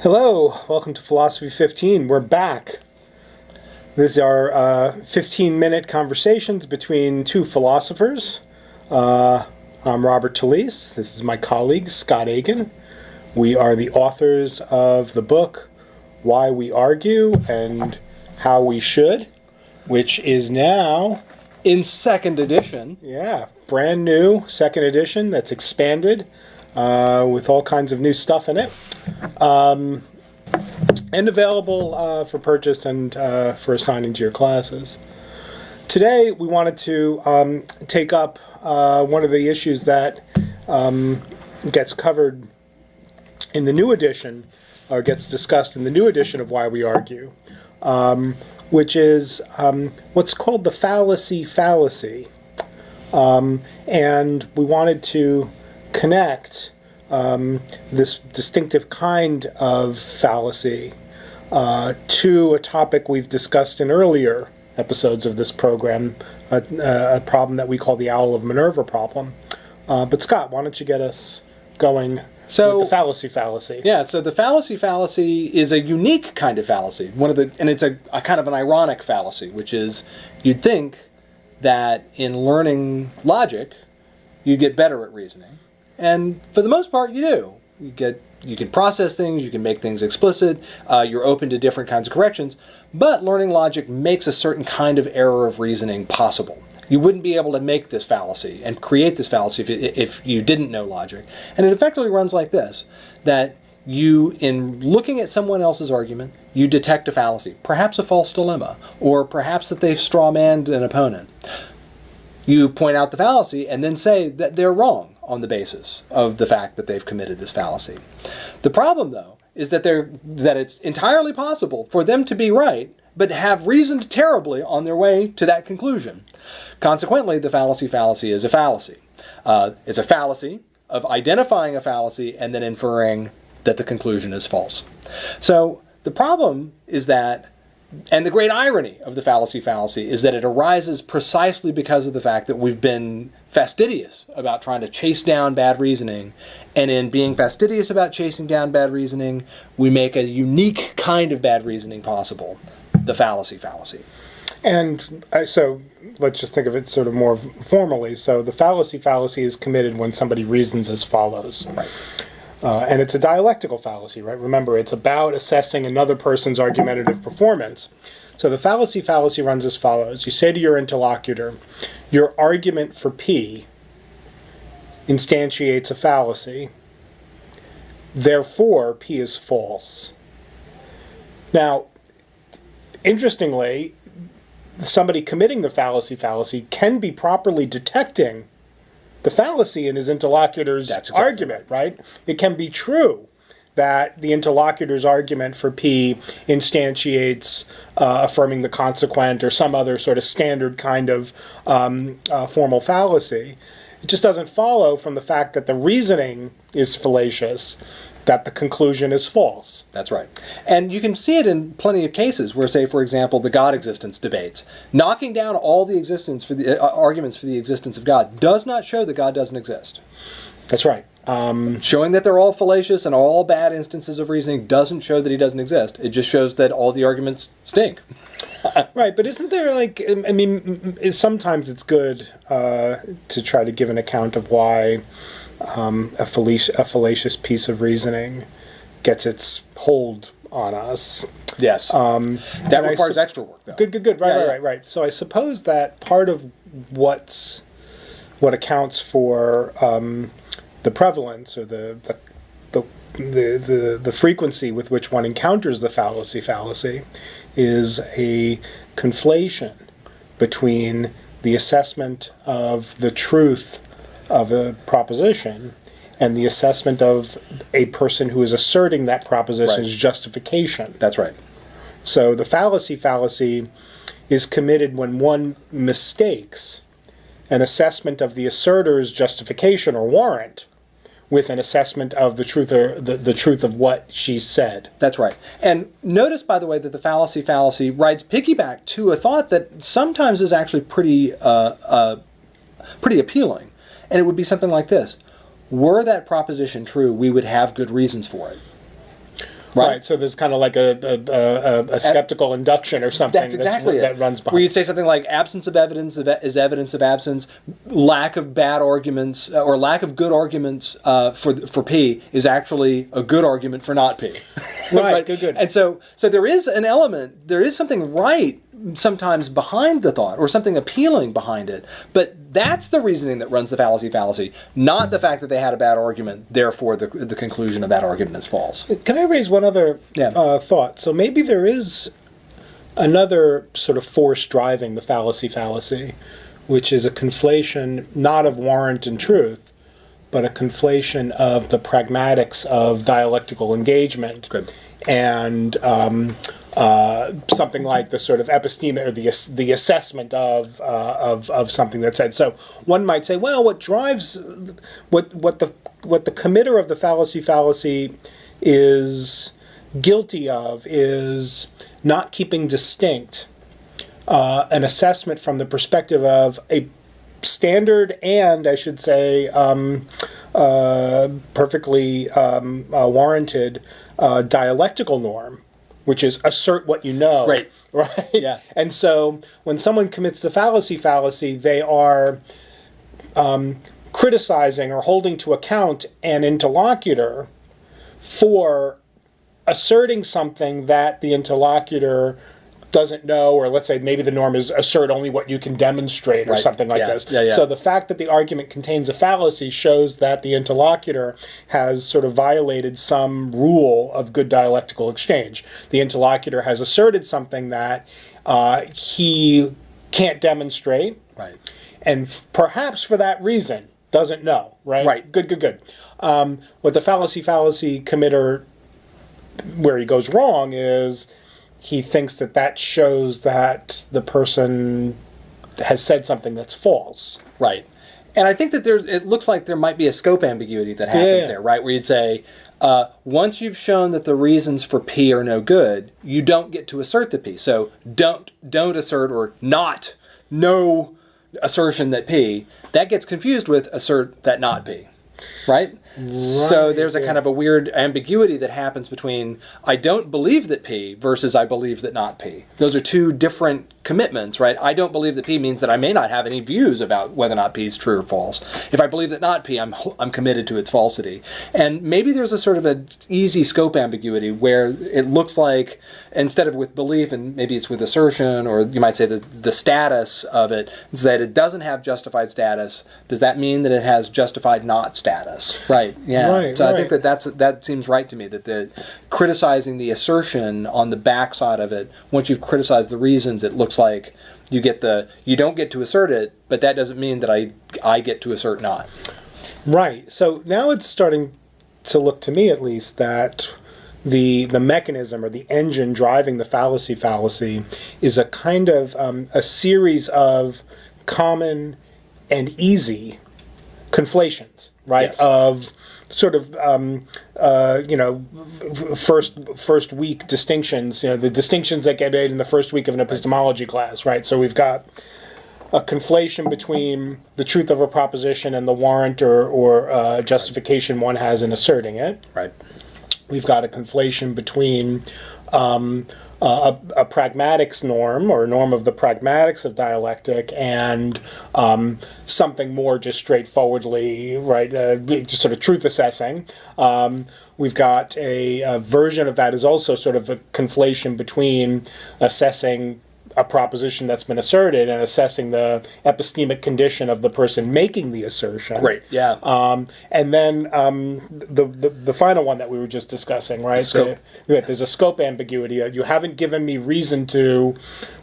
Hello, welcome to Philosophy15. We're back. This is our 15-minute conversations between two philosophers. I'm Robert Talese. This is my colleague, Scott Agan. We are the authors of the book, Why We Argue and How We Should, which is now in second edition. Yeah, brand new second edition that's expanded with all kinds of new stuff in it. And available for purchase and for assigning to your classes. Today we wanted to take up one of the issues that gets covered in the new edition, or gets discussed in the new edition of Why We Argue, which is what's called the Fallacy Fallacy. And we wanted to connect this distinctive kind of fallacy to a topic we've discussed in earlier episodes of this program, a problem that we call the Owl of Minerva problem. But Scott, why don't you get us going with the Fallacy Fallacy? Yeah, so the Fallacy Fallacy is a unique kind of fallacy. And it's a kind of an ironic fallacy, which is you'd think that in learning logic, you get better at reasoning. And for the most part, you do. You can process things, you can make things explicit, you're open to different kinds of corrections, but learning logic makes a certain kind of error of reasoning possible. You wouldn't be able to make this fallacy and create this fallacy if you didn't know logic. And it effectively runs like this, that you, in looking at someone else's argument, you detect a fallacy, perhaps a false dilemma, or perhaps that they've strawmanned an opponent. You point out the fallacy and then say that they're wrong on the basis of the fact that they've committed this fallacy. The problem, though, is that it's entirely possible for them to be right, but have reasoned terribly on their way to that conclusion. Consequently, the Fallacy Fallacy is a fallacy. It's a fallacy of identifying a fallacy and then inferring that the conclusion is false. So the problem is that, and the great irony of the Fallacy Fallacy is that it arises precisely because of the fact that we've been fastidious about trying to chase down bad reasoning, and in being fastidious about chasing down bad reasoning, we make a unique kind of bad reasoning possible, the Fallacy Fallacy. And so let's just think of it sort of more formally. So the Fallacy Fallacy is committed when somebody reasons as follows. Right. And it's a dialectical fallacy, right? Remember, it's about assessing another person's argumentative performance. So the Fallacy Fallacy runs as follows. You say to your interlocutor, your argument for P instantiates a fallacy. Therefore, P is false. Now, interestingly, somebody committing the Fallacy Fallacy can be properly detecting the fallacy in his interlocutor's argument, right? It can be true that the interlocutor's argument for P instantiates affirming the consequent or some other sort of standard kind of formal fallacy. It just doesn't follow from the fact that the reasoning is fallacious that the conclusion is false. That's right. And you can see it in plenty of cases where, say, for example, the God existence debates. Knocking down all the existence for the arguments for the existence of God does not show that God doesn't exist. That's right. Showing that they're all fallacious and all bad instances of reasoning doesn't show that he doesn't exist. It just shows that all the arguments stink. Right, but isn't there, sometimes it's good to try to give an account of why a fallacious piece of reasoning gets its hold on us. Yes. That requires extra work, though. Good. Right. So I suppose that part of what accounts for the prevalence or the frequency with which one encounters the Fallacy Fallacy is a conflation between the assessment of the truth of a proposition and the assessment of a person who is asserting that proposition's justification. That's right. So the Fallacy Fallacy is committed when one mistakes an assessment of the asserter's justification or warrant with an assessment of the truth or the truth of what she said. That's right. And notice, by the way, that the Fallacy Fallacy rides piggyback to a thought that sometimes is actually pretty appealing. And it would be something like this. Were that proposition true, we would have good reasons for it. Right. So there's kind of like a skeptical induction or something that's exactly that runs behind. Where you'd say something like absence of evidence is evidence of absence, lack of bad arguments or lack of good arguments for P is actually a good argument for not P. Right. Good. And so there is an element, there is something right sometimes behind the thought or something appealing behind it, but that's the reasoning that runs the fallacy, not the fact that they had a bad argument, therefore the conclusion of that argument is false. Can I raise one other thought? So maybe there is another sort of force driving the fallacy, which is a conflation not of warrant and truth, but a conflation of the pragmatics of dialectical engagement. Good. And something like the sort of episteme or the assessment of something that's said. So one might say, well, what drives what the committer of the fallacy is guilty of is not keeping distinct an assessment from the perspective of a standard and, I should say, perfectly warranted dialectical norm, which is assert what you know. Right. Right? Yeah. And so when someone commits the fallacy, they are criticizing or holding to account an interlocutor for asserting something that the interlocutor doesn't know, or let's say maybe the norm is assert only what you can demonstrate or something like this. Yeah. So the fact that the argument contains a fallacy shows that the interlocutor has sort of violated some rule of good dialectical exchange. The interlocutor has asserted something that he can't demonstrate, Right. and perhaps for that reason doesn't know, right? Right. Good. What the fallacy committer, where he goes wrong is he thinks that shows that the person has said something that's false. Right. And I think that it looks like there might be a scope ambiguity that happens there, right? Where you'd say, once you've shown that the reasons for P are no good, you don't get to assert the P. So don't assert or no assertion that P. That gets confused with assert that not P, right? So there's a kind of a weird ambiguity that happens between I don't believe that P versus I believe that not P. Those are two different commitments, right? I don't believe that P means that I may not have any views about whether or not P is true or false. If I believe that not P, I'm committed to its falsity. And maybe there's a sort of an easy scope ambiguity where it looks like instead of with belief, and maybe it's with assertion, or you might say the status of it is that it doesn't have justified status. Does that mean that it has justified not status? Right. Yeah. Right, I think that seems right to me, that the criticizing the assertion on the backside of it, once you've criticized the reasons, it looks like you don't get to assert it, but that doesn't mean that I get to assert not. Right. So now it's starting to look to me, at least, that the mechanism or the engine driving the fallacy is a kind of a series of common and easy conflations, right? Yes. Of sort of first week distinctions, the distinctions that get made in the first week of an epistemology class, right? So we've got a conflation between the truth of a proposition and the warrant or justification one has in asserting it. Right. We've got a conflation between a pragmatics norm or norm of the pragmatics of dialectic and something more just straightforwardly, right, just sort of truth assessing. We've got a version of that is also sort of a conflation between assessing a proposition that's been asserted and assessing the epistemic condition of the person making the assertion. Great, yeah. And then the final one that we were just discussing, right? There's a scope ambiguity. You haven't given me reason to...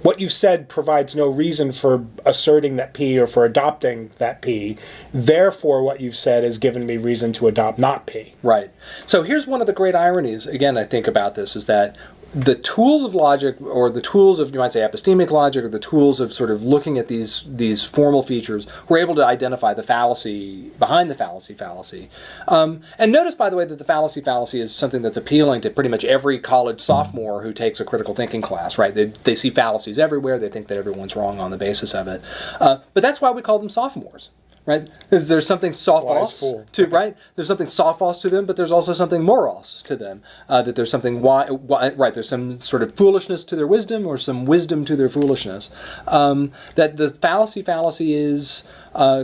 What you've said provides no reason for asserting that P or for adopting that P. Therefore, what you've said has given me reason to adopt not P. Right. So here's one of the great ironies, again, I think about this, is that the tools of logic, or the tools of, you might say, epistemic logic, or the tools of sort of looking at these formal features, we're able to identify the fallacy behind the fallacy. And notice, by the way, that the fallacy is something that's appealing to pretty much every college sophomore who takes a critical thinking class, right? They see fallacies everywhere. They think that everyone's wrong on the basis of it. But that's why we call them sophomores. right? There's something sophos to, right? There's something sophos to them, but there's also something moros to them. That there's something right? There's some sort of foolishness to their wisdom, or some wisdom to their foolishness. That the fallacy is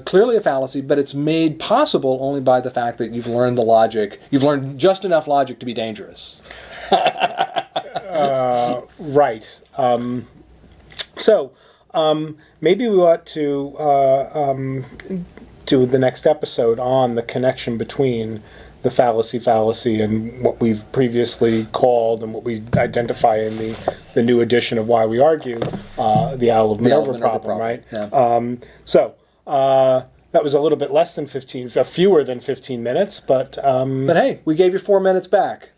clearly a fallacy, but it's made possible only by the fact that you've learned the logic. You've learned just enough logic to be dangerous. Right. So maybe we ought to do the next episode on the connection between the fallacy and what we've previously called and what we identify in the new edition of Why We Argue, the Owl of Minerva problem, right? Yeah. So that was a little bit less than 15, fewer than 15 minutes, but hey, we gave you 4 minutes back.